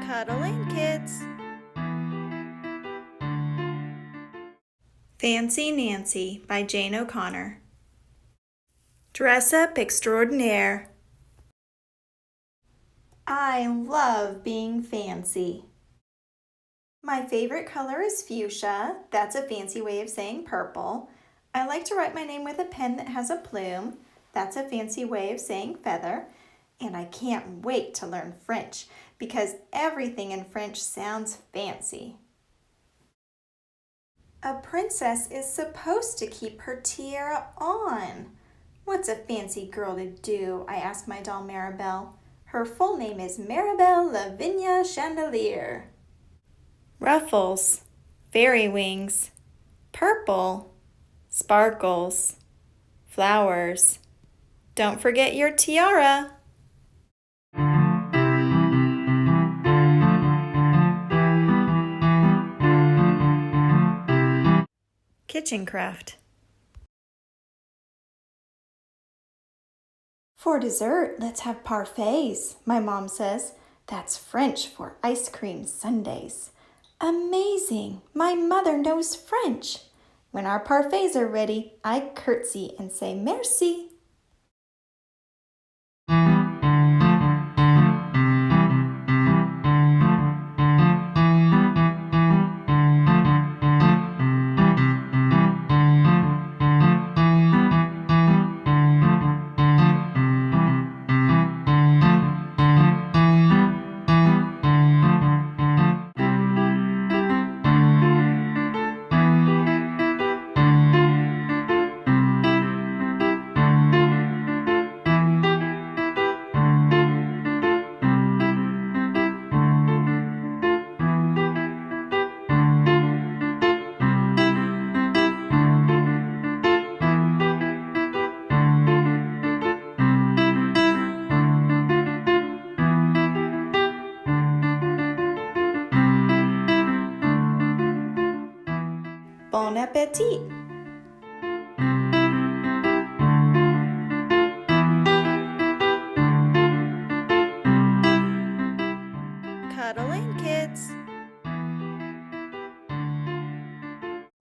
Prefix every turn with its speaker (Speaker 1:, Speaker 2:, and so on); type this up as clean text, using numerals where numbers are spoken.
Speaker 1: Cuddle in, kids. Fancy Nancy by Jane O'Connor. Dress Up Extraordinaire. I love being fancy. My favorite color is fuchsia. That's a fancy way of saying purple. I like to write my name with a pen that has a plume. That's a fancy way of saying feather. And I can't wait to learn French because everything in French sounds fancy. A princess is supposed to keep her tiara on. What's a fancy girl to do? I asked my doll Maribel. Her full name is Maribel Lavinia Chandelier. Ruffles, fairy wings, purple, sparkles, flowers. Don't forget your tiara. Kitchen craft. For dessert, let's have parfaits, my mom says. That's French for ice cream sundaes. Amazing! My mother knows French. When our parfaits are ready, I curtsy and say merci. Bon appetit!